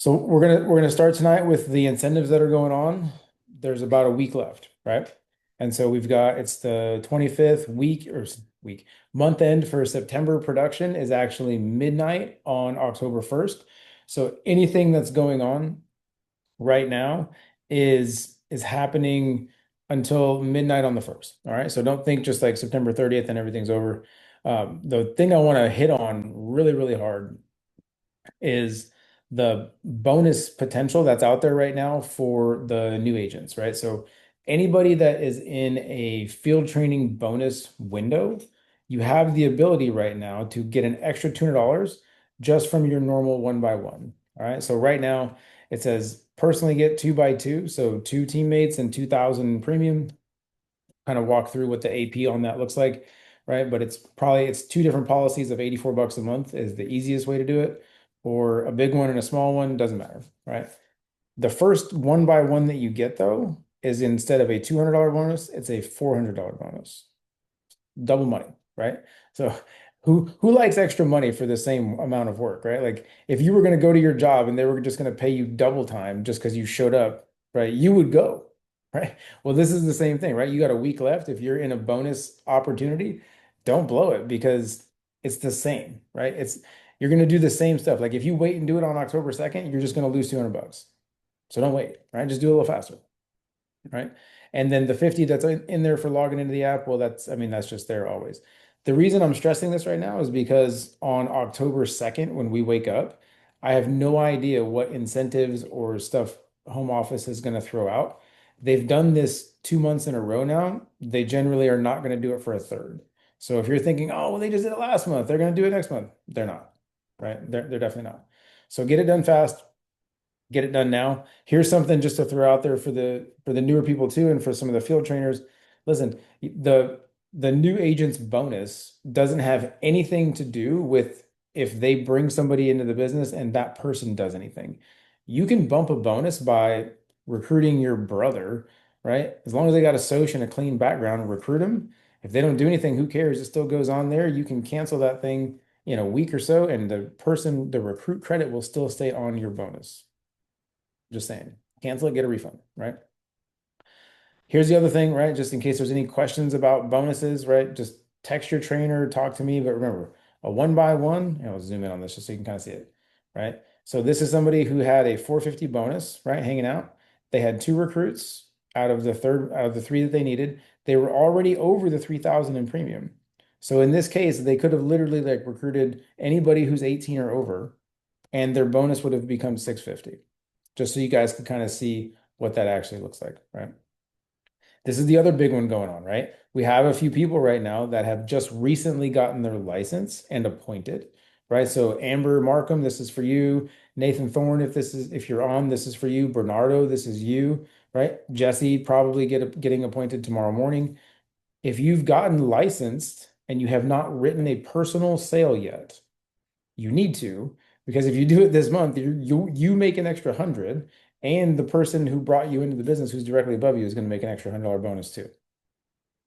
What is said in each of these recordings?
So we're gonna start tonight with the incentives that are going on. There's about a week left, right? And so we've got it's the 25th week month end for September production is actually midnight on October 1st. So anything that's going on right now is happening until midnight on the 1st. All right. So don't think just like September 30th and everything's over. The thing I want to hit on really, really hard is the bonus potential that's out there right now for the new agents, right? So anybody that is in a field training bonus window, you have the ability right now to get an extra $200 just from your normal one by one. All right. So right now it says personally get two by two. So two teammates and 2000 premium. Kind of walk through what the AP on that looks like, right? But it's two different policies of 84 bucks a month is the easiest way to do it, or a big one and a small one, doesn't matter, right? The first one by one that you get though is instead of a $200 bonus, it's a $400 bonus. Double money, right? So who likes extra money for the same amount of work, right? Like if you were going to go to your job and they were just going to pay you double time just because you showed up, right? You would go, right? Well, this is the same thing, right? You got a week left. If you're in a bonus opportunity, don't blow it because it's the same, right? It's you're going to do the same stuff. Like if you wait and do it on October 2nd, you're just going to lose 200 bucks. So don't wait, right? Just do it a little faster, right? And then the 50 that's in there for logging into the app, well, I mean, that's just there always. The reason I'm stressing this right now is because on October 2nd, when we wake up, I have no idea what incentives or stuff home office is going to throw out. They've done this 2 months in a row now. They generally are not going to do it for a third. So if you're thinking, oh, well, they just did it last month, they're going to do it next month. They're not, right? They're definitely not. So get it done fast, get it done now. Here's something just to throw out there for the newer people too, and for some of the field trainers. Listen, the new agent's bonus doesn't have anything to do with if they bring somebody into the business and that person does anything. You can bump a bonus by recruiting your brother, right? As long as they got a soc and a clean background, recruit them. If they don't do anything, who cares? It still goes on there. You can cancel that thing in a week or so, and the recruit credit will still stay on your bonus. Just saying. Cancel it, get a refund, right? Here's the other thing, right? Just in case there's any questions about bonuses, right? Just text your trainer, talk to me. But remember, a one by one, I'll zoom in on this just so you can kind of see it, right? So this is somebody who had a 450 bonus, right? Hanging out. They had two recruits out of the three that they needed. They were already over the 3,000 in premium. So in this case, they could have literally like recruited anybody who's 18 or over, and their bonus would have become 650, just so you guys can kind of see what that actually looks like, right? This is the other big one going on, right? We have a few people right now that have just recently gotten their license and appointed, right? So Amber Markham, this is for you. Nathan Thorne, if you're on, this is for you. Bernardo, this is you, right? Jesse probably getting appointed tomorrow morning. If you've gotten licensed and you have not written a personal sale yet, you need to, because if you do it this month, you make an extra 100, and the person who brought you into the business who's directly above you is going to make an extra $100 bonus too.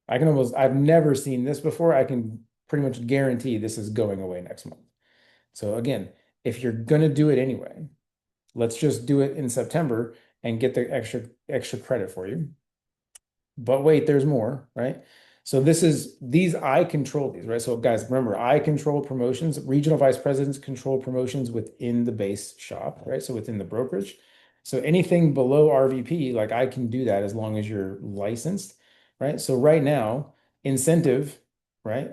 I've never seen this before. I can pretty much guarantee this is going away next month. So again, if you're going to do it anyway, let's just do it in September and get the extra credit for you. But wait, there's more, right? So I control these, right? So guys, remember, I control promotions. Regional vice presidents control promotions within the base shop, right? So within the brokerage. So anything below RVP, like I can do that as long as you're licensed, right? So right now, incentive, right?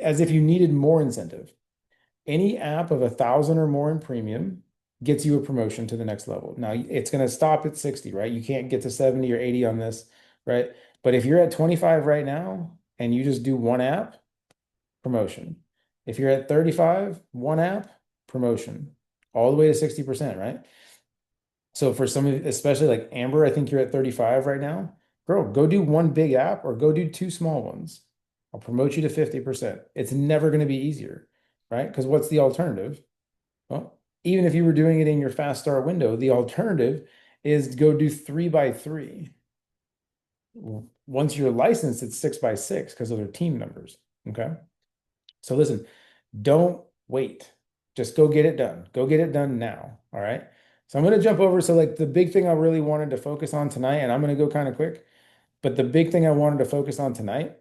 As if you needed more incentive. Any app of 1,000 or more in premium gets you a promotion to the next level. Now it's going to stop at 60, right? You can't get to 70 or 80 on this, right? But if you're at 25 right now and you just do one app, promotion. If you're at 35, one app, promotion, all the way to 60%, right? So for some of, especially like Amber, I think you're at 35 right now. Girl, go do one big app or go do two small ones. I'll promote you to 50%. It's never going to be easier, right? Because what's the alternative? Well, even if you were doing it in your fast start window, the alternative is go do three by three. Once you're licensed, it's six by six because those are team numbers. Okay. So listen, don't wait. Just go get it done. Go get it done now. All right. So I'm going to jump over. So like the big thing I really wanted to focus on tonight, and I'm going to go kind of quick, but the big thing I wanted to focus on tonight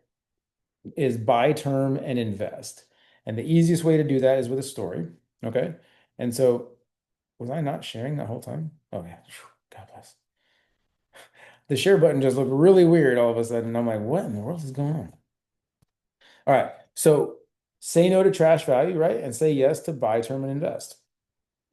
is buy term and invest. And the easiest way to do that is with a story. Okay. And so was I not sharing that whole time? Oh yeah. God bless. The share button just looked really weird all of a sudden. I'm like, what in the world is going on? All right. So say no to trash value, right? And say yes to buy term and invest.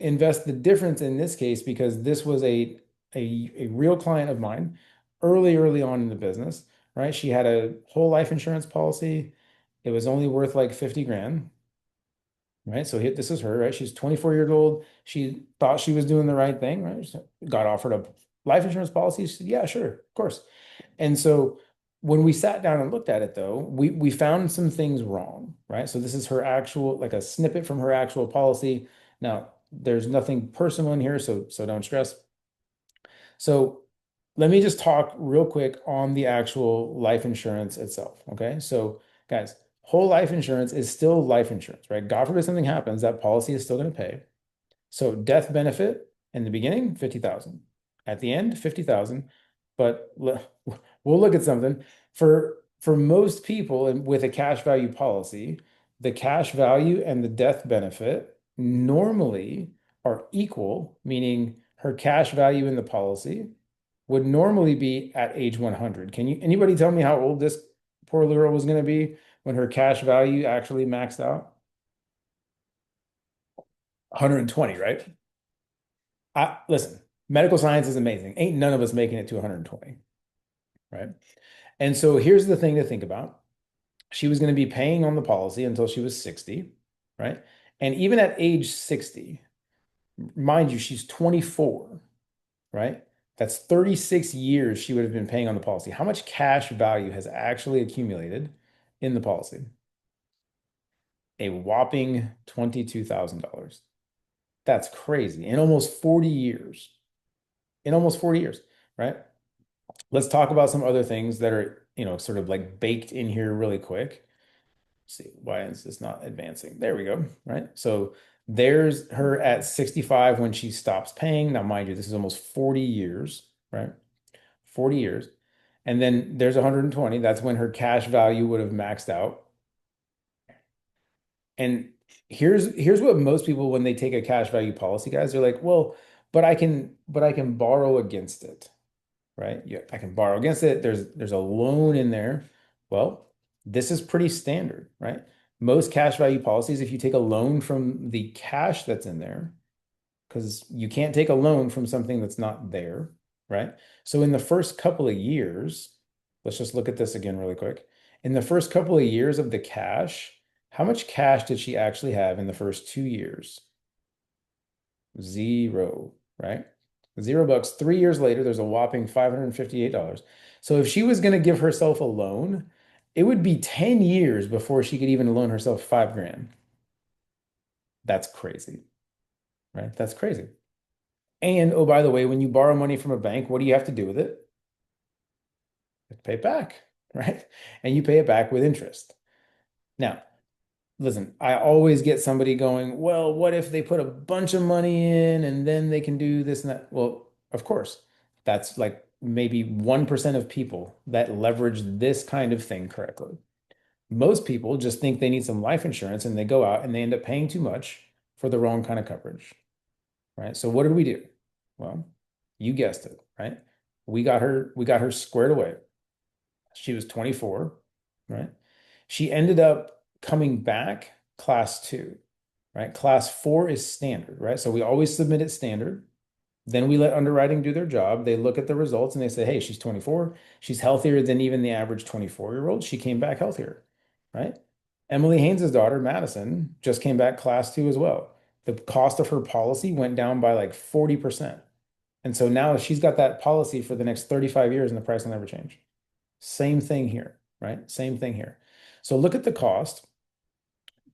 Invest the difference in this case because this was a real client of mine early on in the business, right? She had a whole life insurance policy. It was only worth like 50 grand, right? So this is her, right? She's 24 years old. She thought she was doing the right thing, right? She got offered a life insurance policy. She said, yeah, sure, of course. And so when we sat down and looked at it though, we found some things wrong, right? So this is her actual, like a snippet from her actual policy. Now, there's nothing personal in here, so don't stress. So let me just talk real quick on the actual life insurance itself. Okay. So, guys, whole life insurance is still life insurance, right? God forbid something happens, that policy is still going to pay. So, death benefit in the beginning, 50,000. At the end, 50,000. But we'll look at something. For most people and with a cash value policy, the cash value and the death benefit normally are equal, meaning her cash value in the policy would normally be at age 100. Can you anybody tell me how old this poor girl was going to be when her cash value actually maxed out? 120, right? Listen, medical science is amazing. Ain't none of us making it to 120, right? And so here's the thing to think about. She was going to be paying on the policy until she was 60, right? And even at age 60, mind you, she's 24, right? That's 36 years she would have been paying on the policy. How much cash value has actually accumulated in the policy? A whopping $22,000. That's crazy. In almost 40 years. In almost 40 years, right? Let's talk about some other things that are, sort of like baked in here really quick. Let's see, why is this not advancing? There we go, right? So there's her at 65 when she stops paying. Now, mind you, this is almost 40 years, right? 40 years. And then there's 120. That's when her cash value would have maxed out. And here's what most people when they take a cash value policy, guys, they're like, well, but I can borrow against it, right? Yeah, I can borrow against it. There's a loan in there. Well, this is pretty standard, right? Most cash value policies, if you take a loan from the cash that's in there, because you can't take a loan from something that's not there, right? So in the first couple of years, let's just look at this again really quick. In the first couple of years of the cash, how much cash did she actually have in the first 2 years? Zero, right? $0. 3 years later, there's a whopping $558. So if she was going to give herself a loan, it would be 10 years before she could even loan herself 5 grand. That's crazy, right? That's crazy. And oh, by the way, when you borrow money from a bank, what do you have to do with it? You have to pay it back, right? And you pay it back with interest. Now, listen, I always get somebody going, well, what if they put a bunch of money in and then they can do this and that? Well, of course, that's like maybe 1% of people that leverage this kind of thing correctly. Most people just think they need some life insurance and they go out and they end up paying too much for the wrong kind of coverage, right? So what did we do? Well, you guessed it, right? We got her squared away. She was 24, right? She ended up coming back class two, right? Class four is standard, right? So we always submit it standard. Then we let underwriting do their job. They look at the results and they say, hey, she's 24. She's healthier than even the average 24-year-old. She came back healthier, right? Emily Haynes's daughter, Madison, just came back class two as well. The cost of her policy went down by like 40%. And so now she's got that policy for the next 35 years and the price will never change. Same thing here, right? Same thing here. So look at the cost,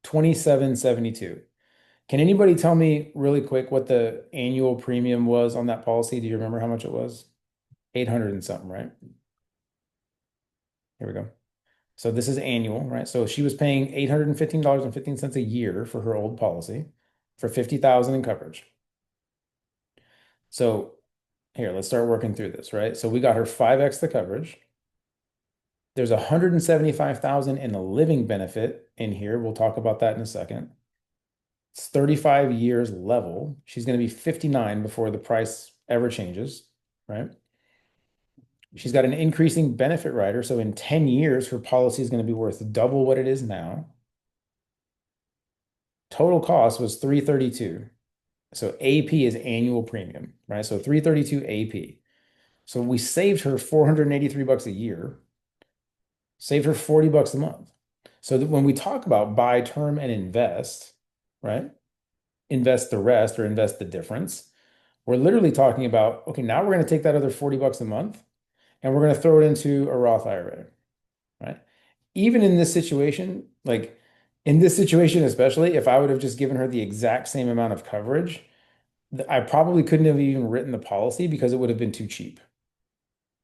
27.72. Can anybody tell me really quick what the annual premium was on that policy? Do you remember how much it was? 800 and something, right? Here we go. So this is annual, right? So she was paying $815.15 a year for her old policy for 50,000 in coverage. So here, let's start working through this, right? So we got her 5x the coverage. There's 175,000 in a living benefit in here. We'll talk about that in a second. It's 35 years level. She's going to be 59 before the price ever changes, right? She's got an increasing benefit rider. So in 10 years, her policy is going to be worth double what it is now. Total cost was 332. So AP is annual premium, right? So 332 AP. So we saved her 483 bucks a year, saved her 40 bucks a month. So that when we talk about buy term and invest, right? Invest the rest or invest the difference. We're literally talking about, okay, now we're going to take that other 40 bucks a month and we're going to throw it into a Roth IRA, right? Even in this situation, like in this situation, especially if I would have just given her the exact same amount of coverage, I probably couldn't have even written the policy because it would have been too cheap.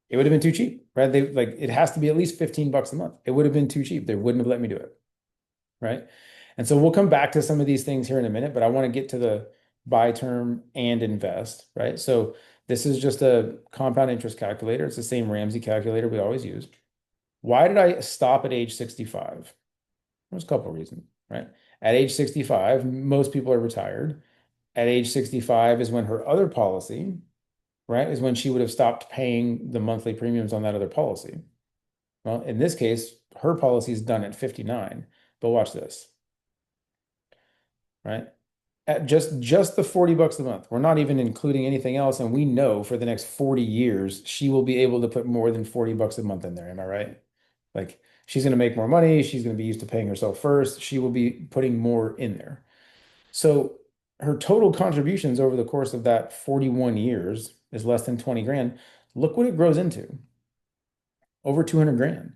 It would have been too cheap, right? They like it has to be at least 15 bucks a month. It would have been too cheap. They wouldn't have let me do it, right? And so we'll come back to some of these things here in a minute, but I want to get to the buy term and invest, right? So this is just a compound interest calculator. It's the same Ramsey calculator we always use. Why did I stop at age 65? There's a couple of reasons, right? At age 65, most people are retired. At age 65 is when her other policy, right, is when she would have stopped paying the monthly premiums on that other policy. Well, in this case, her policy is done at 59. But watch this, right? At just the 40 bucks a month. We're not even including anything else. And we know for the next 40 years, she will be able to put more than 40 bucks a month in there. Am I right? Like she's going to make more money. She's going to be used to paying herself first. She will be putting more in there. So her total contributions over the course of that 41 years is less than 20 grand. Look what it grows into, over 200 grand.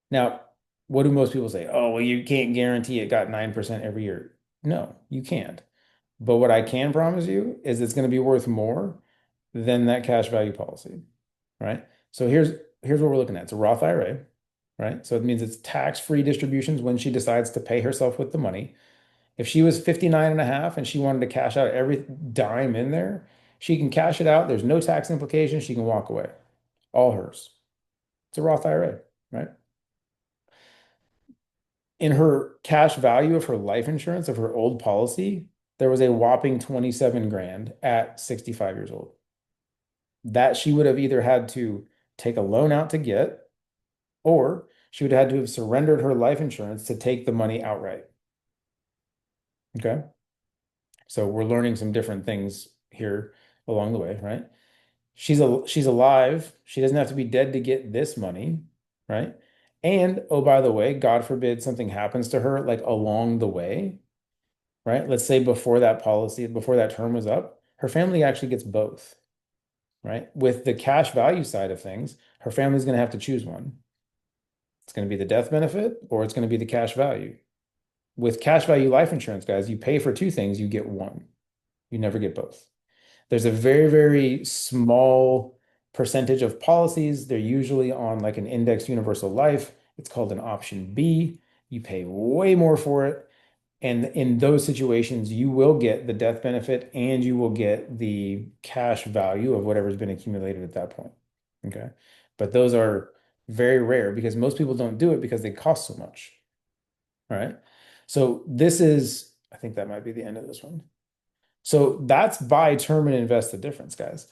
Now, what do most people say? Oh, well, you can't guarantee it got 9% every year. No, you can't. But what I can promise you is it's going to be worth more than that cash value policy, right? So here's what we're looking at. It's a Roth IRA, right? So it means it's tax-free distributions when she decides to pay herself with the money. If she was 59 and a half and she wanted to cash out every dime in there, she can cash it out. There's no tax implications. She can walk away. All hers. It's a Roth IRA, right? In her cash value of her life insurance of her old policy, there was a whopping 27 grand at 65 years old. That she would have either had to take a loan out to get, or she would have had to have surrendered her life insurance to take the money outright. Okay. So we're learning some different things here along the way, right? She's alive. She doesn't have to be dead to get this money, right? And oh, by the way, God forbid something happens to her like along the way, right? Let's say before that policy, before that term was up, her family actually gets both, right? With the cash value side of things, her family's going to have to choose one. It's going to be the death benefit or it's going to be the cash value. With cash value life insurance, guys, you pay for two things, you get one. You never get both. There's a very, very small percentage of policies. They're usually on like an indexed universal life. It's called an option B. You pay way more for it. And in those situations, you will get the death benefit and you will get the cash value of whatever's been accumulated at that point. Okay. But those are very rare because most people don't do it because they cost so much. All right. So this is, I think that might be the end of this one. So that's buy term and invest the difference, guys.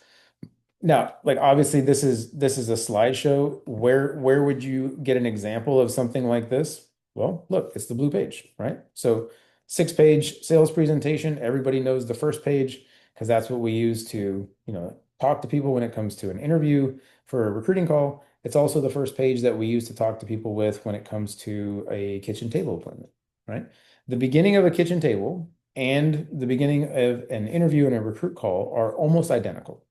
Now, like obviously this is a slideshow. Where would you get an example of something like this? Well, look, it's the blue page, right? So 6-page sales presentation. Everybody knows the first page because that's what we use to, talk to people when it comes to an interview for a recruiting call. It's also the first page that we use to talk to people with when it comes to a kitchen table appointment, right? The beginning of a kitchen table and the beginning of an interview and a recruit call are almost identical.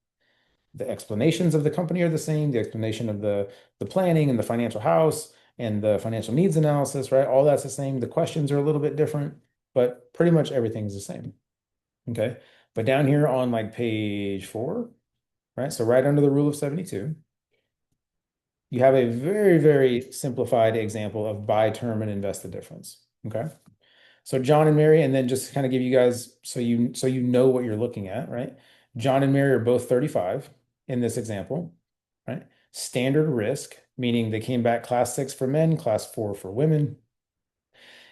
The explanations of the company are the same, the explanation of the planning and the financial house and the financial needs analysis, right? All that's the same. The questions are a little bit different, but pretty much everything's the same. Okay. But down here on like page 4, right? So right under the rule of 72, you have a very, very simplified example of buy term and invest the difference. Okay. So John and Mary, and then just kind of give you guys so you know what you're looking at, right? John and Mary are both 35 in this example, right? Standard risk, meaning they came back class six for men, class four for women.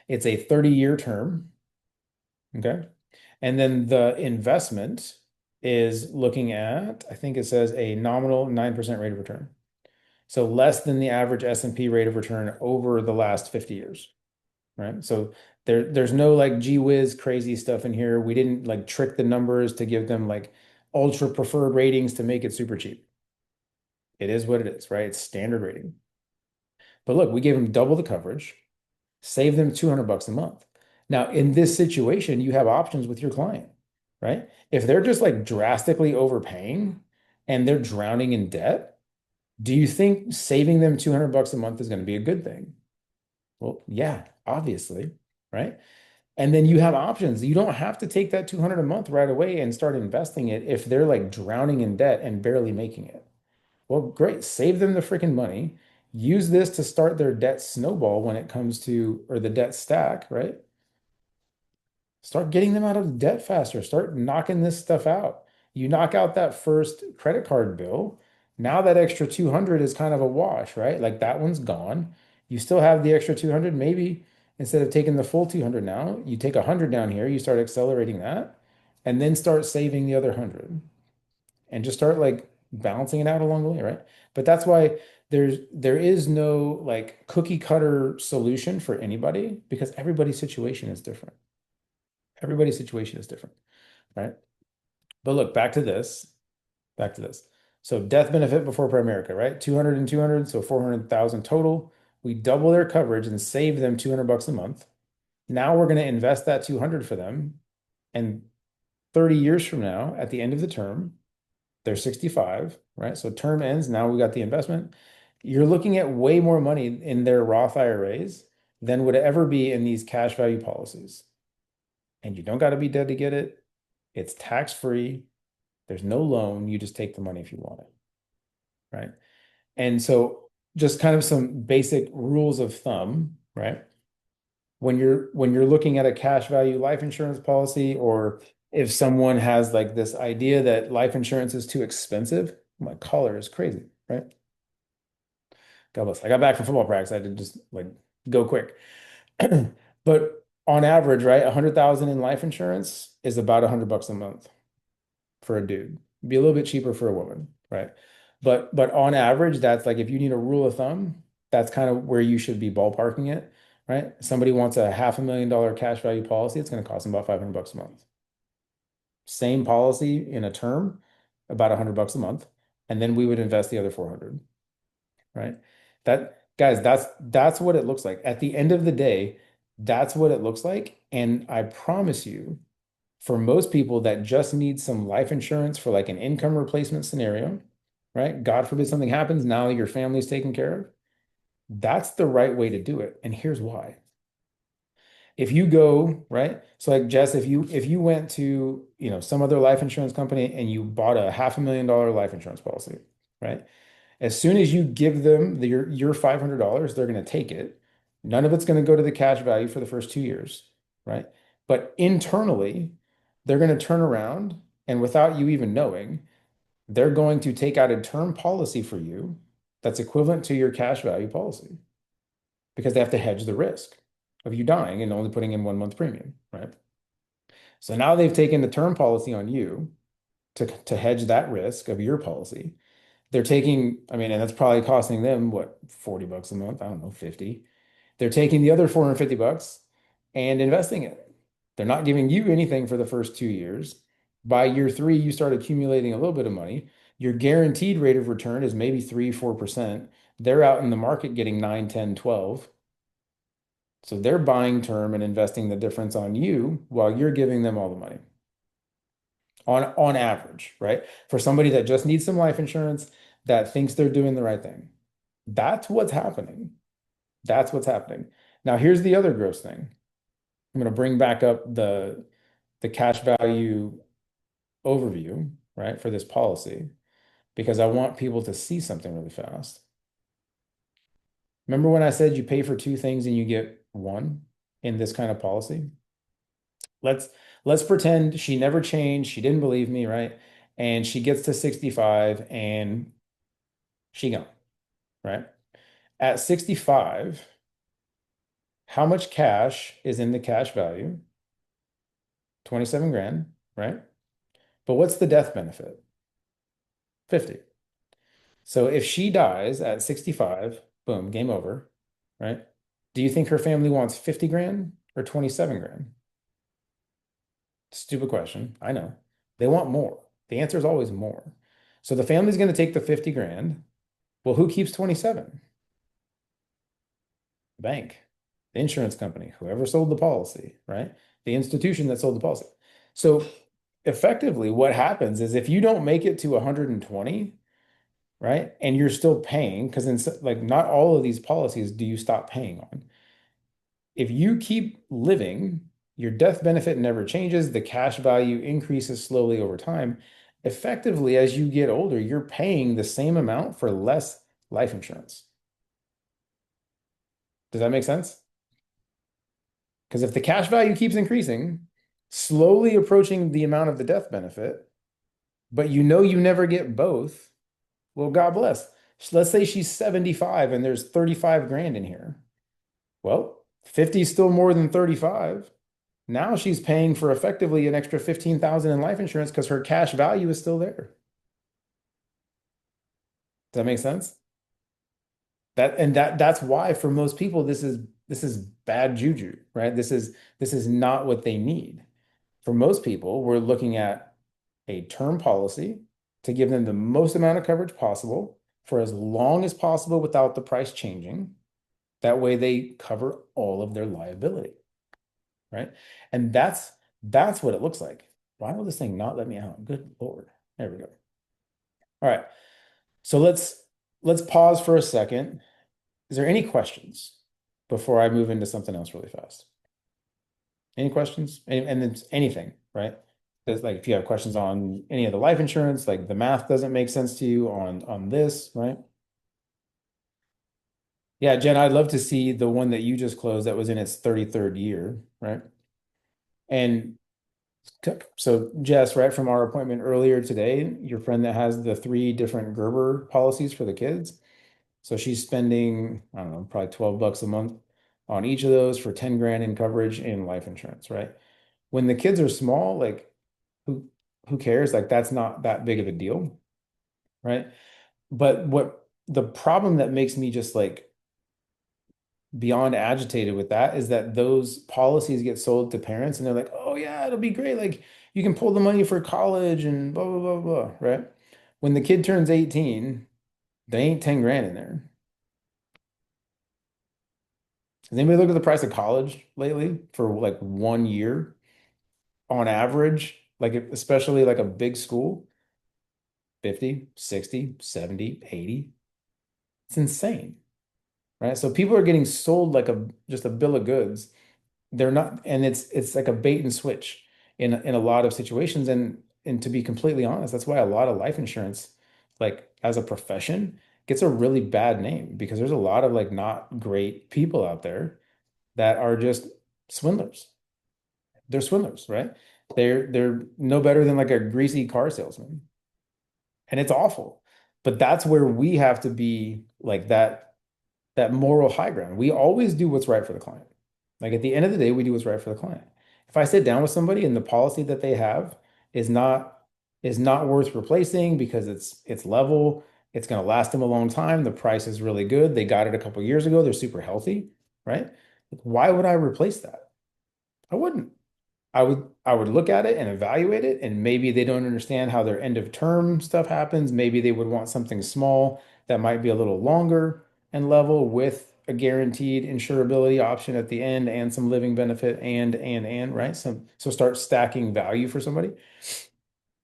It's a 30-year term, okay? And then the investment is looking at, I think it says a nominal 9% rate of return. So less than the average S&P rate of return over the last 50 years, right? So there's no like gee whiz crazy stuff in here. We didn't like trick the numbers to give them like ultra preferred ratings to make it super cheap. It is what it is, right? It's standard rating. But look, we gave them double the coverage, save them 200 bucks a month. Now, in this situation, you have options with your client, right? If they're just like drastically overpaying and they're drowning in debt, do you think saving them 200 bucks a month is going to be a good thing? Well, yeah, obviously, right? And then you have options. You don't have to take that 200 a month right away and start investing it if they're like drowning in debt and barely making it. Well, great. Save them the freaking money. Use this to start their debt snowball when it comes to, or the debt stack, right? Start getting them out of debt faster. Start knocking this stuff out. You knock out that first credit card bill. Now that extra 200 is kind of a wash, right? Like that one's gone. You still have the extra 200. Maybe instead of taking the full 200 now, you take 100 down here, you start accelerating that, and then start saving the other 100 and just start like balancing it out along the way, right? But that's why there is no like cookie cutter solution for anybody because everybody's situation is different. Everybody's situation is different, right? But look, back to this. So death benefit before Primerica, right? 200 and 200, so 400,000 total. We double their coverage and save them 200 bucks a month. Now we're going to invest that 200 for them. And 30 years from now, at the end of the term, they're 65, right? So term ends. Now we got the investment. You're looking at way more money in their Roth IRAs than would ever be in these cash value policies. And you don't got to be dead to get it. It's tax free. There's no loan. You just take the money if you want it, right? And so just kind of some basic rules of thumb, right? When you're looking at a cash value life insurance policy, or if someone has like this idea that life insurance is too expensive, my collar is crazy, right? God bless. I got back from football practice. I had to just like go quick. But on average, right, 100,000 in life insurance is about 100 bucks a month for a dude. Be a little bit cheaper for a woman, right? But on average, that's like if you need a rule of thumb, that's kind of where you should be ballparking it, right? Somebody wants a $500,000 cash value policy, it's going to cost them about 500 bucks a month. Same policy in a term, about 100 bucks a month, and then we would invest the other 400, right? That guys, that's what it looks like. At the end of the day, that's what it looks like, and I promise you for most people that just need some life insurance for like an income replacement scenario, right? God forbid something happens, now your family's taken care of. That's the right way to do it. And here's why. If you go, right? So like Jess, if you went to, some other life insurance company and you bought a $500,000 life insurance policy, right? As soon as you give them your $500, they're going to take it. None of it's going to go to the cash value for the first 2 years, right? But internally, they're going to turn around and without you even knowing, they're going to take out a term policy for you that's equivalent to your cash value policy because they have to hedge the risk of you dying and only putting in 1 month premium, right? So now they've taken the term policy on you to hedge that risk of your policy. They're taking, I mean, and that's probably costing them what, 40 bucks a month? I don't know, 50. They're taking the other 450 bucks and investing it. They're not giving you anything for the first 2 years. By year three, you start accumulating a little bit of money. Your guaranteed rate of return is maybe 3, 4%. They're out in the market getting 9, 10, 12. So they're buying term and investing the difference on you while you're giving them all the money on average, right? For somebody that just needs some life insurance that thinks they're doing the right thing. That's what's happening. That's what's happening. Now, here's the other gross thing. I'm going to bring back up the cash value overview, right, for this policy because I want people to see something really fast. Remember when I said you pay for two things and you get one in this kind of policy? Let's let's pretend she never changed, she didn't believe me, right? and she gets to 65 and she gone, right? At 65, how much cash is in the cash value? 27 grand, right? But what's the death benefit? 50. So if she dies at 65, boom, game over, right? Do you think her family wants 50 grand or 27 grand? Stupid question. I know. They want more. The answer is always more. So the family's going to take the 50 grand. Well, who keeps 27? The bank, the insurance company, whoever sold the policy, right? The institution that sold the policy. So effectively, what happens is if you don't make it to 120, right, and you're still paying, because in like not all of these policies do you stop paying on. If you keep living, your death benefit never changes. The cash value increases slowly over time. Effectively, as you get older, you're paying the same amount for less life insurance. Does that make sense? Because if the cash value keeps increasing, slowly approaching the amount of the death benefit, but you know you never get both, well, God bless. Let's say she's 75 and there's 35 grand in here. Well, 50 is still more than 35. Now she's paying for effectively an extra 15,000 in life insurance because her cash value is still there. Does that make sense? That's why for most people this is bad juju, right? This is not what they need. For most people, we're looking at a term policy to give them the most amount of coverage possible for as long as possible without the price changing. That way they cover all of their liability, right? And that's what it looks like. Why will this thing not let me out? Good Lord. There we go. All right. So let's pause for a second. Is there any questions before I move into something else really fast? Any questions? And it's anything, right? There's like if you have questions on any of the life insurance, like the math doesn't make sense to you on this, right? Yeah, Jen, I'd love to see the one that you just closed that was in its 33rd year, right? And so Jess, right from our appointment earlier today, your friend that has the three different Gerber policies for the kids. So she's spending, I don't know, probably 12 bucks a month on each of those for 10 grand in coverage in life insurance, right? When the kids are small, like who who cares? Like that's not that big of a deal, right? But what the problem that makes me just like beyond agitated with that is that those policies get sold to parents and they're like, oh yeah, it'll be great. Like you can pull the money for college and blah blah blah blah, right? When the kid turns 18, they ain't 10 grand in there. Has anybody looked at the price of college lately for like 1 year on average? Like especially like a big school, 50, 60, 70, 80. It's insane, right? So people are getting sold like a just a bill of goods. They're not, and it's like a bait and switch in a lot of situations. And to be completely honest, that's why a lot of life insurance, like as a profession, gets a really bad name because there's a lot of like not great people out there that are just swindlers. They're swindlers, right? They're no better than like a greasy car salesman. And it's awful. But that's where we have to be like that moral high ground. We always do what's right for the client. Like at the end of the day, we do what's right for the client. If I sit down with somebody and the policy that they have is not worth replacing because it's level, it's going to last them a long time, the price is really good, they got it a couple years ago, they're super healthy, right? Why would I replace that? I wouldn't. I would look at it and evaluate it, and maybe they don't understand how their end of term stuff happens. Maybe they would want something small that might be a little longer and level with a guaranteed insurability option at the end and some living benefit and right? So start stacking value for somebody.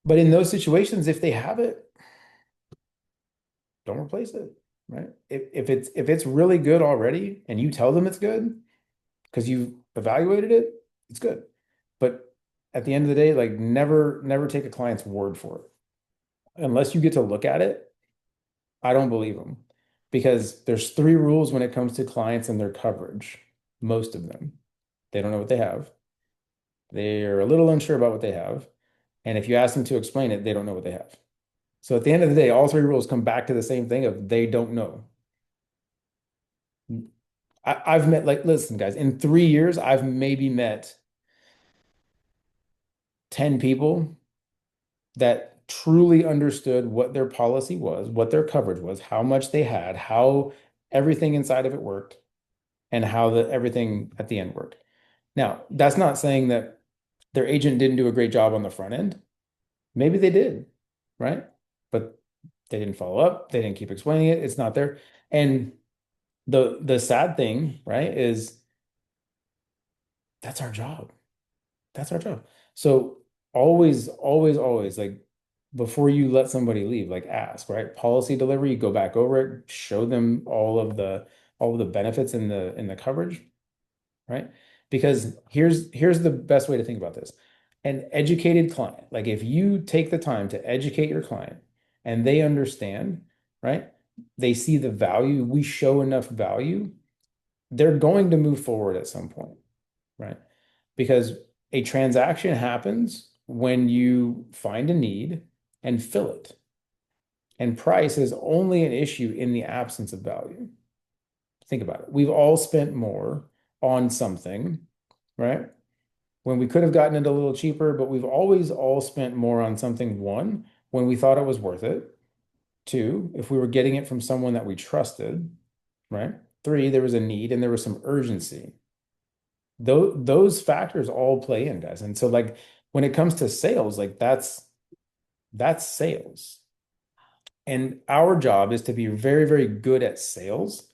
But in those situations, if they have it, don't replace it, right? If it's really good already and you tell them it's good because you've evaluated it, it's good. But at the end of the day, like never take a client's word for it. Unless you get to look at it, I don't believe them. Because there's three rules when it comes to clients and their coverage. Most of them. They don't know what they have. They're a little unsure about what they have. And if you ask them to explain it, they don't know what they have. So at the end of the day, all three rules come back to the same thing of they don't know. I've met, like, listen, guys, in 3 years, I've maybe met 10 people that truly understood what their policy was, what their coverage was, how much they had, how everything inside of it worked, and how everything at the end worked. Now, that's not saying that their agent didn't do a great job on the front end. Maybe they did, right? But they didn't follow up. They didn't keep explaining it. It's not there. And the sad thing, right, is that's our job. That's our job. So always, always, always, like, before you let somebody leave, like, ask, right? Policy delivery, you go back over it, show them all of the benefits in the coverage, right? Because here's the best way to think about this. An educated client, like, if you take the time to educate your client and they understand, right? They see the value, we show enough value, they're going to move forward at some point, right? Because a transaction happens when you find a need and fill it. And price is only an issue in the absence of value. Think about it. We've all spent more on something, right? When we could have gotten it a little cheaper, but we've always all spent more on something, one, when we thought it was worth it. Two, if we were getting it from someone that we trusted, right? Three, there was a need and there was some urgency. Those factors all play in, guys. And so, like, when it comes to sales, like, that's sales. And our job is to be very, very good at sales,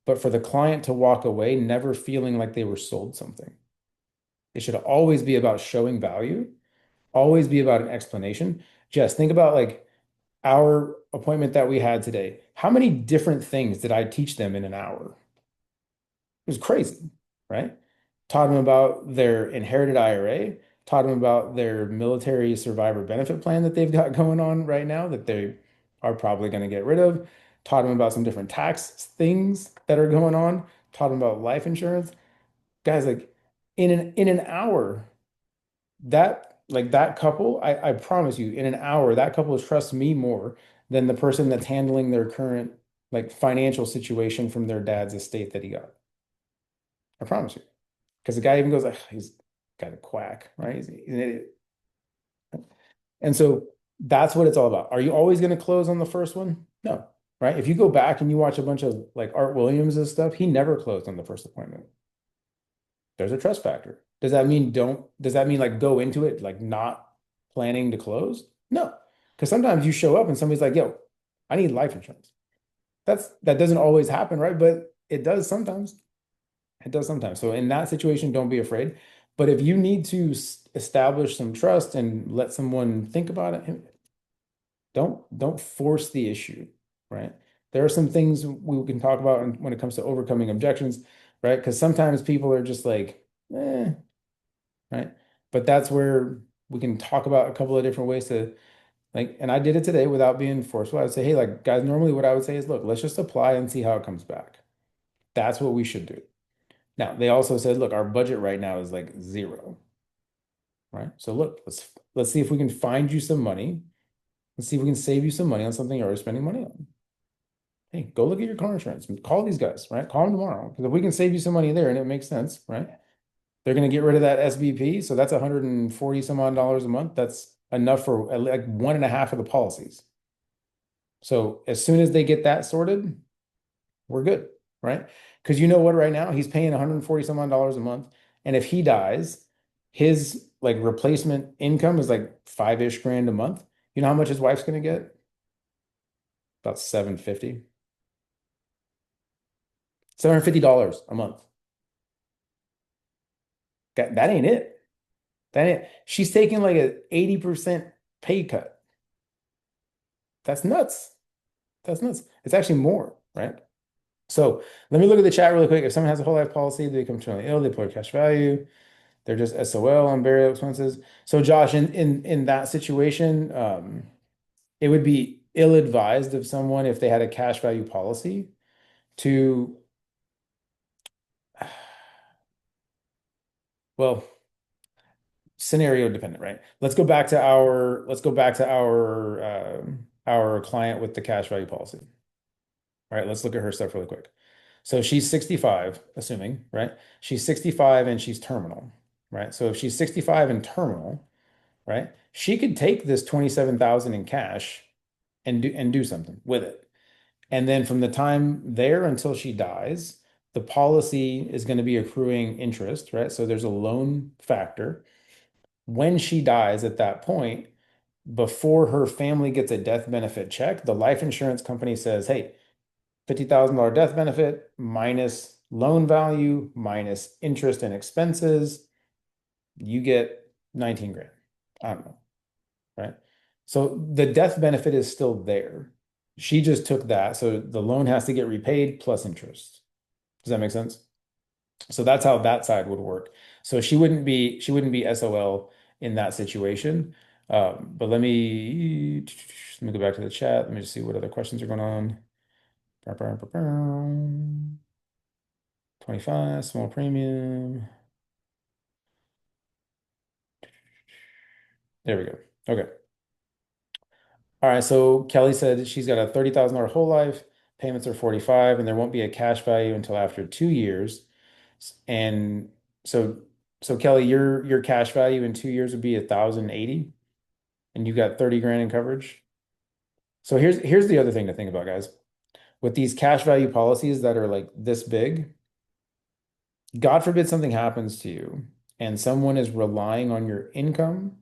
but for the client to walk away never feeling like they were sold something. It should always be about showing value, always be about an explanation. Just think about, like, our appointment that we had today. How many different things did I teach them in an hour? It was crazy, right? Taught them about their inherited IRA, taught them about their military survivor benefit plan that they've got going on right now that they are probably going to get rid of, taught them about some different tax things that are going on, taught them about life insurance. Guys, like, in an hour, that couple, I promise you, in an hour, that couple trusts me more than the person that's handling their current, like, financial situation from their dad's estate that he got. I promise you. Because the guy even goes, like, he's got a quack, right? He's an idiot. And so that's what it's all about. Are you always going to close on the first one? No, right? If you go back and you watch a bunch of, like, Art Williams and stuff, he never closed on the first appointment. There's a trust factor. Does that mean, like, go into it like not planning to close? No. Because sometimes you show up and somebody's like, yo, I need life insurance. That doesn't always happen, right? But it does sometimes. It does sometimes. So in that situation, don't be afraid. But if you need to establish some trust and let someone think about it, don't force the issue, right? There are some things we can talk about when it comes to overcoming objections, right? Because sometimes people are just like, right? But that's where we can talk about a couple of different ways to, like, and I did it today without being forceful. I would say, hey, like, guys, normally what I would say is, look, let's just apply and see how it comes back. That's what we should do. Now, they also said, look, our budget right now is like zero, right? So look, let's see if we can find you some money. Let's see if we can save you some money on something you're already spending money on. Hey, go look at your car insurance. Call these guys, right? Call them tomorrow. Because if we can save you some money there and it makes sense, right? They're going to get rid of that SBP. So that's 140 some odd dollars a month. That's enough for like one and a half of the policies. So as soon as they get that sorted, we're good, right? Because you know what, right now he's paying 140 some odd dollars a month. And if he dies, his, like, replacement income is like five-ish grand a month. You know how much his wife's going to get? About 750. $750 a month. That ain't it. That ain't, she's taking like a 80% pay cut. That's nuts. That's nuts. It's actually more, right? So let me look at the chat really quick. If someone has a whole life policy, they become terminally ill, they deploy cash value, they're just SOL on burial expenses. So Josh, in that situation, it would be ill-advised of someone, if they had a cash value policy, to, well, scenario dependent, right? Let's go back to our client with the cash value policy. All right, let's look at her stuff really quick. So she's 65, assuming, right? She's 65 and she's terminal, right? So if she's 65 and terminal, right? She could take this 27,000 in cash and do something with it. And then from the time there until she dies, the policy is going to be accruing interest, right? So there's a loan factor. When she dies at that point, before her family gets a death benefit check, the life insurance company says, hey, $50,000 death benefit minus loan value minus interest and expenses, you get 19 grand. I don't know, right? So the death benefit is still there. She just took that. So the loan has to get repaid plus interest. Does that make sense? So that's how that side would work. So she wouldn't be SOL in that situation. But let me go back to the chat. Let me just see what other questions are going on. 25, small premium. There we go. Okay. All right. So Kelly said she's got a $30,000 whole life. Payments are 45, and there won't be a cash value until after 2 years. And so, so Kelly, your cash value in 2 years would be 1,080, and you got 30 grand in coverage. So here's the other thing to think about, guys. With these cash value policies that are like this big, God forbid something happens to you and someone is relying on your income,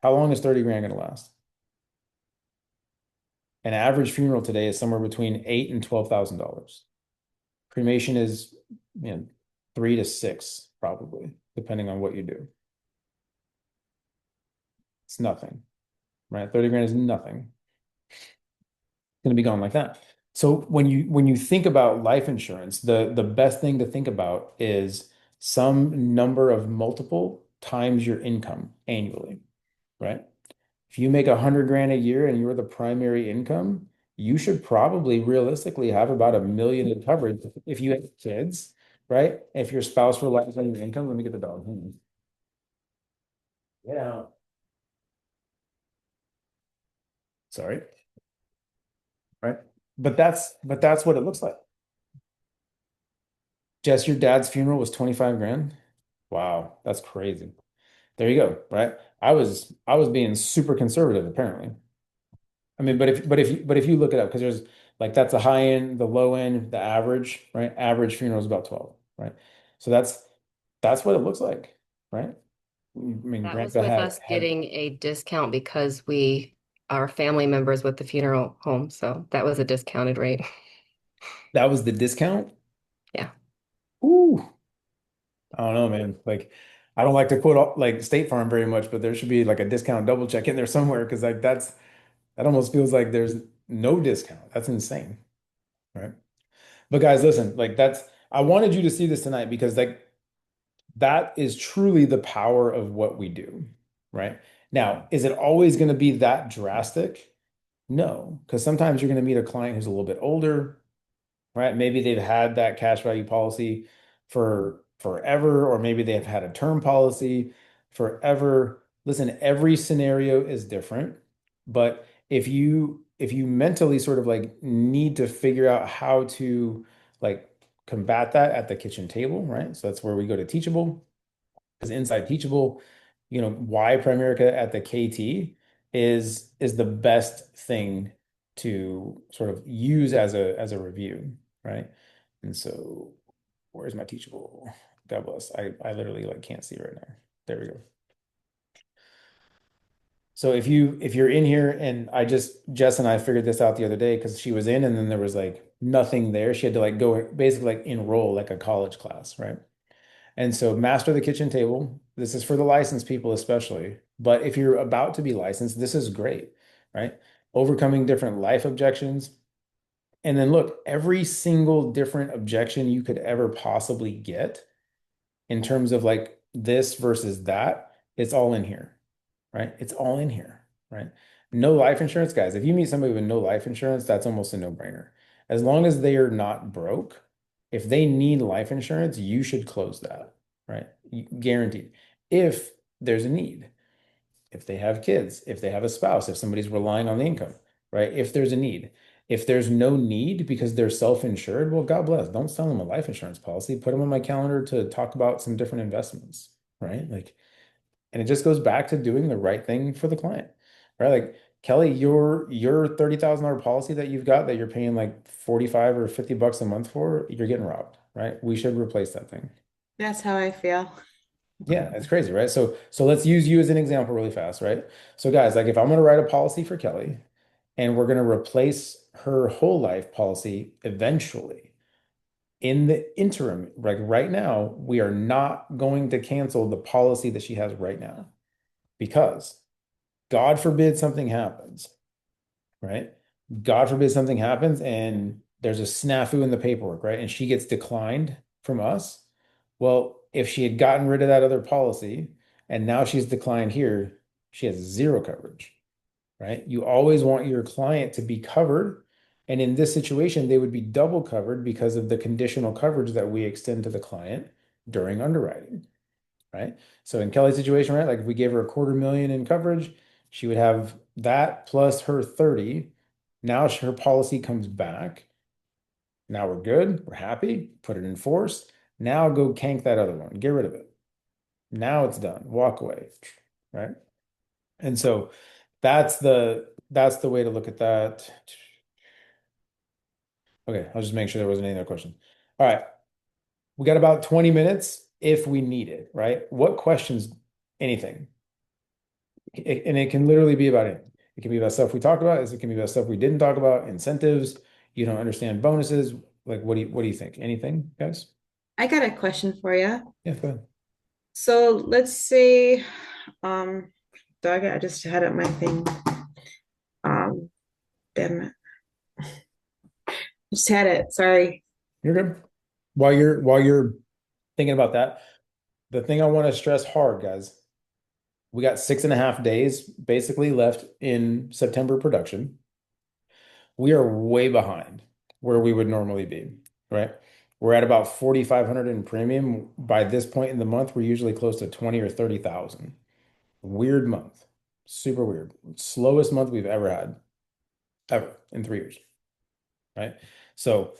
how long is 30 grand going to last? An average funeral today is somewhere between $8,000 and $12,000. Cremation is, you know, 3 to 6 probably, depending on what you do. It's nothing, right? 30 grand is nothing. It's going to be gone like that. So when you think about life insurance, the best thing to think about is some number of multiple times your income annually, right? If you make 100 grand a year and you're the primary income, you should probably realistically have about 1 million in coverage if you have kids, right? If your spouse relies on your income, let me get the dog. Yeah. Sorry. Right. But that's what it looks like. Jess, your dad's funeral was 25 grand. Wow, that's crazy. There you go, right? I was being super conservative apparently. I mean, but if you look it up, because there's like that's the high end, the low end, the average, right? Average funeral is about 12, right? So that's what it looks like, right? I mean, That was Grandpa with had us had getting a discount because we are family members with the funeral home. So that was a discounted rate. that was the discount. Yeah. Ooh, I don't know, man. Like, I don't like to quote like State Farm very much, but there should be like a discount double check in there somewhere because like that almost feels like there's no discount. That's insane, right? But guys, listen, like I wanted you to see this tonight because like that is truly the power of what we do, right? Now, is it always going to be that drastic? No, because sometimes you're going to meet a client who's a little bit older, right? Maybe they've had that cash value policy for forever, or maybe they've had a term policy forever. Listen, every scenario is different, but if you mentally sort of like need to figure out how to like combat that at the kitchen table, right? So that's where we go to Teachable, because inside Teachable, why Primerica at the KT is the best thing to sort of use as a review, right? And so where's my Teachable? God bless. I literally like can't see right now. There we go. So if you're in here and Jess and I figured this out the other day because she was in and then there was like nothing there. She had to like go basically like enroll like a college class, right? And so master the kitchen table. This is for the licensed people especially. But if you're about to be licensed, this is great, right? Overcoming different life objections. And then look, every single different objection you could ever possibly get in terms of like this versus that, it's all in here, right? It's all in here, right? No life insurance, guys. If you meet somebody with no life insurance, that's almost a no-brainer. As long as they are not broke, if they need life insurance, you should close that, right? Guaranteed. if there's a need, if they have kids, if they have a spouse, if somebody's relying on the income, right? If there's a need. If there's no need because they're self-insured, well, God bless. Don't sell them a life insurance policy. Put them on my calendar to talk about some different investments, right? Like, and it just goes back to doing the right thing for the client, right? Like Kelly, your $30,000 policy that you've got that you're paying like 45 or $50 a month for, you're getting robbed, right? We should replace that thing. That's how I feel. Yeah, it's crazy, right? So let's use you as an example really fast, right? So guys, like if I'm going to write a policy for Kelly and we're going to replace her whole life policy eventually, in the interim, like right now, we are not going to cancel the policy that she has right now because God forbid something happens, right? God forbid something happens and there's a snafu in the paperwork, right? And she gets declined from us. Well, if she had gotten rid of that other policy and now she's declined here, she has zero coverage, right? You always want your client to be covered. And in this situation, they would be double covered because of the conditional coverage that we extend to the client during underwriting, right? So in Kelly's situation, right, like if we gave her a 250,000 in coverage, she would have that plus her 30. Now her policy comes back. Now we're good. We're happy. Put it in force. Now go cank that other one. Get rid of it. Now it's done. Walk away, right? And so that's the way to look at that. Okay, I'll just make sure there wasn't any other question. All right. We got about 20 minutes if we need it, right? What questions? Anything. And it can literally be about anything. It can be about stuff we talked about, as it can be about stuff we didn't talk about, incentives, you don't understand bonuses. Like what do you think? Anything, guys? I got a question for you. Yeah, go ahead. So let's say, um, Doug, I just had up my thing. Um, damn it. Just had it. Sorry. You're good. While you're thinking about that, the thing I want to stress hard, guys, we got 6.5 days basically left in September production. We are way behind where we would normally be, right? We're at about 4,500 in premium. By this point in the month, we're usually close to 20 or 30,000. Weird month. Super weird. Slowest month we've ever had, ever in 3 years, right? So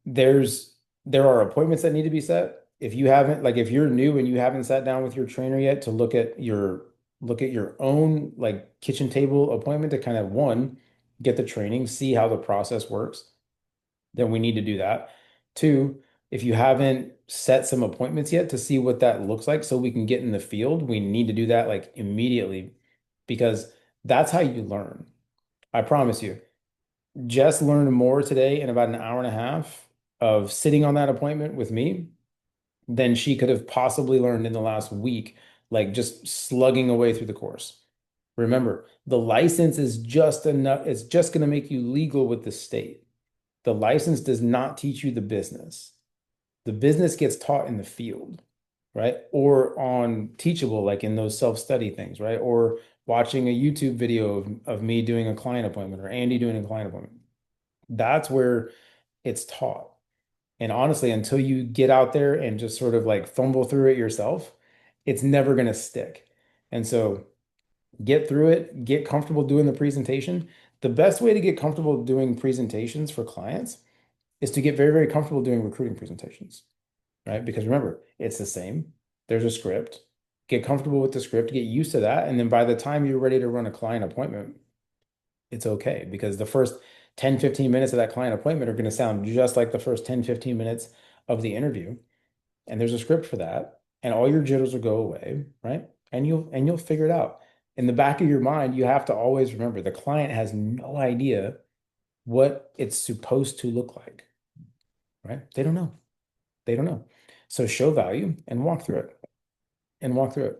there's there are appointments that need to be set. If you haven't, like if you're new and you haven't sat down with your trainer yet to look at your own like kitchen table appointment to kind of one, get the training, see how the process works, then we need to do that. Two, if you haven't set some appointments yet to see what that looks like so we can get in the field, we need to do that like immediately because that's how you learn. I promise you. Jess learned more today in about an hour and a half of sitting on that appointment with me than she could have possibly learned in the last week, like just slugging away through the course. Remember, the license is just enough, it's just going to make you legal with the state. The license does not teach you the business. The business gets taught in the field, right? Or on Teachable, like in those self-study things, right? Or watching a YouTube video of me doing a client appointment or Andy doing a client appointment. That's where it's taught. And honestly, until you get out there and just sort of like fumble through it yourself, it's never going to stick. And so get through it, get comfortable doing the presentation. The best way to get comfortable doing presentations for clients is to get very, very comfortable doing recruiting presentations, right? Because remember, it's the same. There's a script. Get comfortable with the script, get used to that. And then by the time you're ready to run a client appointment, it's okay because the first 10, 15 minutes of that client appointment are going to sound just like the first 10, 15 minutes of the interview. And there's a script for that. And all your jitters will go away, right? And you'll figure it out. In the back of your mind, you have to always remember the client has no idea what it's supposed to look like, right? They don't know. They don't know. So show value and walk through it and walk through it.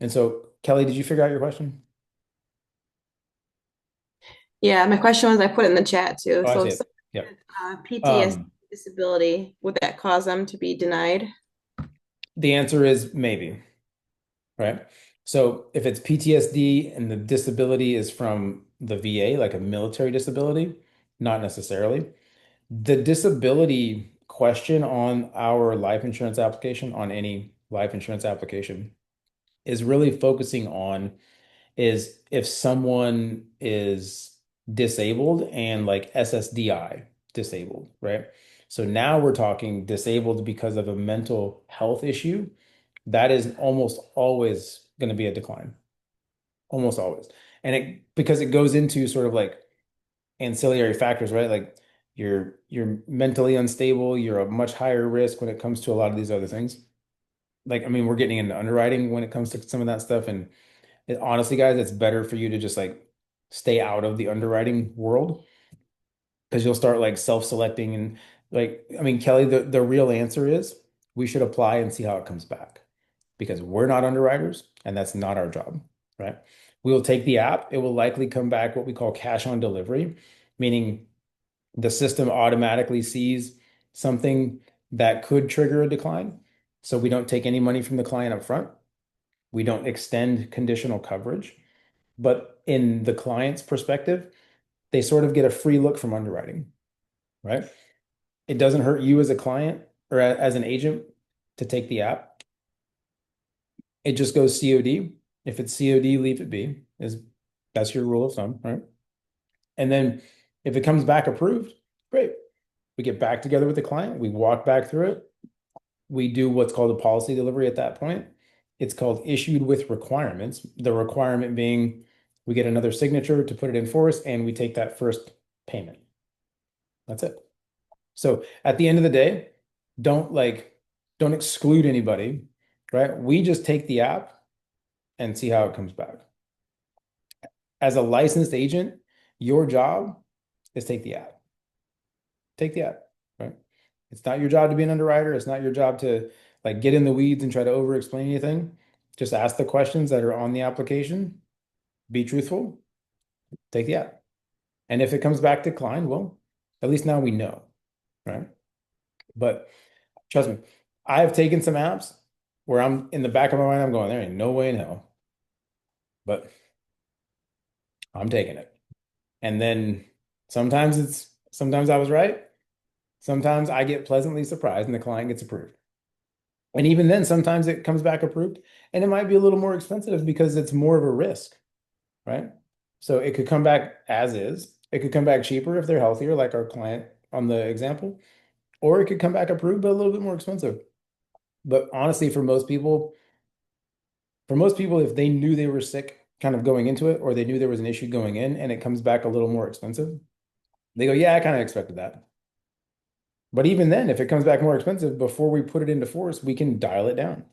And so, Kelly, did you figure out your question? Yeah, my question was I put it in the chat too. Oh, I So see if it. someone Yep. had, PTSD Um, disability, would that cause them to be denied? the answer is maybe. Right. So if it's PTSD and the disability is from the VA, like a military disability, not necessarily. The disability question on our life insurance application, on any life insurance application, is really focusing on is if someone is disabled and like SSDI disabled, right? So now we're talking disabled because of a mental health issue. That is almost always going to be a decline, almost always. And it because it goes into sort of like ancillary factors, right? Like you're mentally unstable, you're a much higher risk when it comes to a lot of these other things. Like, I mean, we're getting into underwriting when it comes to some of that stuff. And honestly, guys, it's better for you to just like stay out of the underwriting world because you'll start like self-selecting and like, I mean, Kelly, the real answer is we should apply and see how it comes back because we're not underwriters and that's not our job, right? We will take the app. It will likely come back what we call cash on delivery, meaning the system automatically sees something that could trigger a decline. So we don't take any money from the client up front. We don't extend conditional coverage. But in the client's perspective, they sort of get a free look from underwriting, right? It doesn't hurt you as a client or as an agent to take the app. It just goes COD. If it's COD, leave it be. That's your rule of thumb, right? And then if it comes back approved, great. We get back together with the client, we walk back through it. We do what's called a policy delivery at that point. It's called issued with requirements. The requirement being we get another signature to put it in force and we take that first payment. That's it. So at the end of the day, don't exclude anybody, right? We just take the app and see how it comes back. As a licensed agent, your job is take the app. Take the app, right? It's not your job to be an underwriter. It's not your job to like get in the weeds and try to over explain anything. Just ask the questions that are on the application. Be truthful. Take the app. And if it comes back declined, well, at least now we know, right? But trust me, I have taken some apps where I'm in the back of my mind, I'm going, there ain't no way in hell. But I'm taking it. And then sometimes I was right. Sometimes I get pleasantly surprised and the client gets approved. And even then, sometimes it comes back approved and it might be a little more expensive because it's more of a risk, right? So it could come back as is. It could come back cheaper if they're healthier, like our client on the example, or it could come back approved, but a little bit more expensive. But honestly, for most people, if they knew they were sick kind of going into it, or they knew there was an issue going in and it comes back a little more expensive, they go, yeah, I kind of expected that. But even then, if it comes back more expensive, before we put it into force, we can dial it down.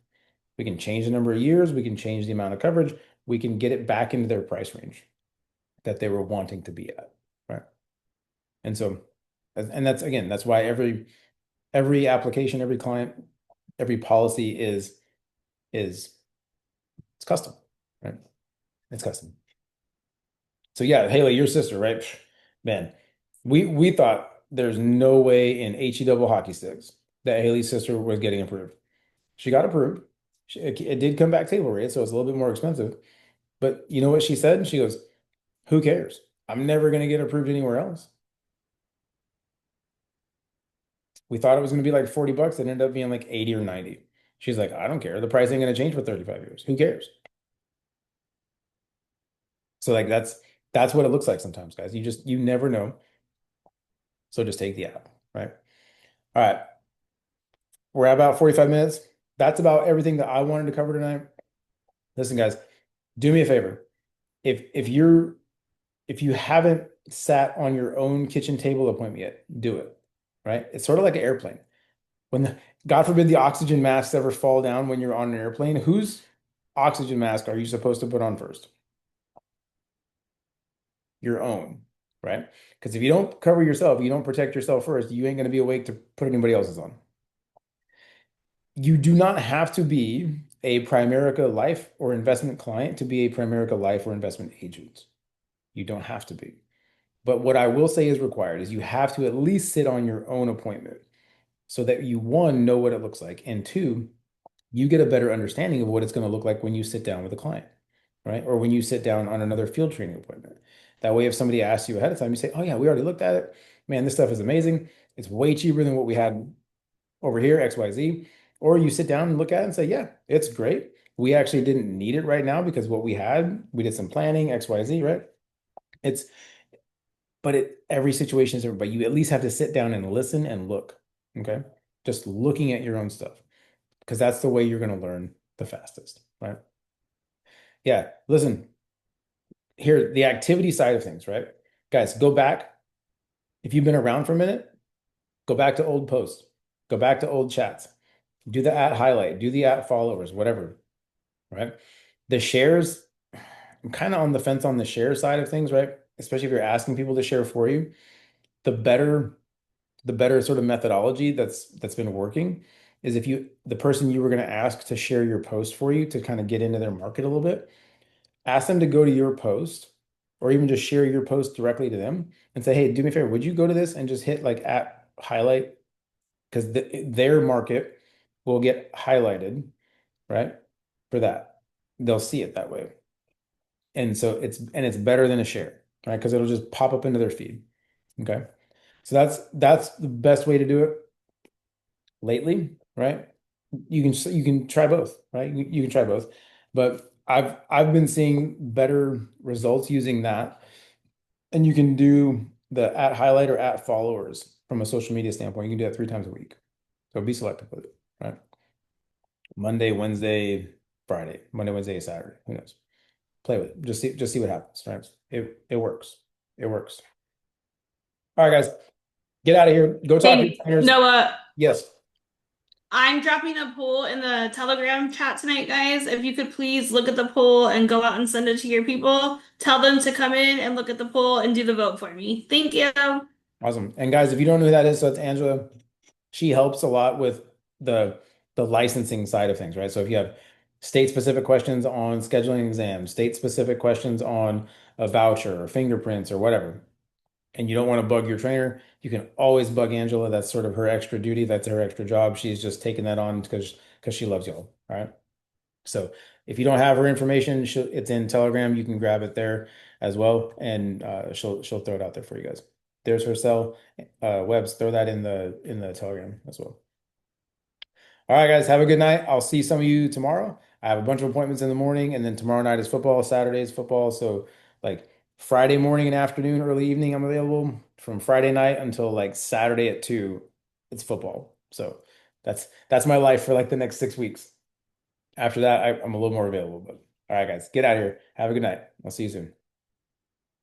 We can change the number of years, we can change the amount of coverage, we can get it back into their price range that they were wanting to be at, right? And so, and that's again, that's why every application, every client, every policy is it's custom, right? It's custom. So yeah, Haley, your sister, right? Man, we thought there's no way in HE double hockey sticks that Haley's sister was getting approved. She got approved. It did come back table rate, so it's a little bit more expensive. But you know what she said? She goes, "Who cares? I'm never going to get approved anywhere else." We thought it was going to be like $40. It ended up being like 80 or 90. She's like, "I don't care. The price ain't going to change for 35 years. Who cares?" So like that's what it looks like sometimes, guys. You never know. So just take the app, right? All right. We're at about 45 minutes. That's about everything that I wanted to cover tonight. Listen, guys, do me a favor. If you haven't sat on your own kitchen table appointment yet, do it. Right? It's sort of like an airplane. God forbid the oxygen masks ever fall down when you're on an airplane, whose oxygen mask are you supposed to put on first? Your own, right? Because if you don't cover yourself, you don't protect yourself first, you ain't going to be awake to put anybody else's on. You do not have to be a Primerica life or investment client to be a Primerica life or investment agent. You don't have to be. But what I will say is required is you have to at least sit on your own appointment so that you, one, know what it looks like, and two, you get a better understanding of what it's going to look like when you sit down with a client, right? Or when you sit down on another field training appointment. That way, if somebody asks you ahead of time, you say, "Oh yeah, we already looked at it. Man, this stuff is amazing. It's way cheaper than what we had over here, XYZ." Or you sit down and look at it and say, "Yeah, it's great. we actually didn't need it right now because what we had, we did some planning, X, Y, Z, right? It's, but every situation is different, but you at least have to sit down and listen and look. Okay. Just looking at your own stuff because that's the way you're going to learn the fastest, right? Yeah. Listen, here, the activity side of things, right? Guys, go back. If you've been around for a minute, go back to old posts, go back to old chats, do the at highlight, do the at followers, whatever, right? The shares, I'm kind of on the fence on the share side of things, right? Especially if you're asking people to share for you, the better sort of methodology that's been working is if the person you were going to ask to share your post for you to kind of get into their market a little bit, ask them to go to your post or even just share your post directly to them and say, hey, do me a favor, would you go to this and just hit like at highlight? Because their market will get highlighted, right? For that. They'll see it that way. And so it's better than a share, right? Because it'll just pop up into their feed. Okay. So that's the best way to do it lately, right? You can try both, right? You can try both. But I've been seeing better results using that. And you can do the at highlight or at followers from a social media standpoint. You can do that 3 times a week. So be selective with it, right? Monday, Wednesday, Friday, Monday, Wednesday, Saturday. Who knows? Play with it. Just see what happens, right? It works. It works. All right, guys, get out of here. Go talk to your Hey, trainers. Noah, Yes. I'm dropping a poll in the Telegram chat tonight, guys. If you could please look at the poll and go out and send it to your people, tell them to come in and look at the poll and do the vote for me. Thank you. Awesome. And guys, if you don't know who that is, so it's Angela. She helps a lot with the licensing side of things, right? So if you have state-specific questions on scheduling exams, state-specific questions on a voucher or fingerprints or whatever, and you don't want to bug your trainer, you can always bug Angela. That's sort of her extra duty. That's her extra job. She's just taking that on because she loves y'all. All right. So if you don't have her information, it's in Telegram. You can grab it there as well, and she'll throw it out there for you guys. There's her cell. Webs, throw that in the Telegram as well. All right, guys, have a good night. I'll see some of you tomorrow. I have a bunch of appointments in the morning, and then tomorrow night is football. Saturday is football. So like Friday morning and afternoon, early evening, I'm available. From Friday night until like Saturday at 2, it's football. So that's my life for like the next 6 weeks. After that, I'm a little more available. But all right, guys, get out of here. Have a good night. I'll see you soon.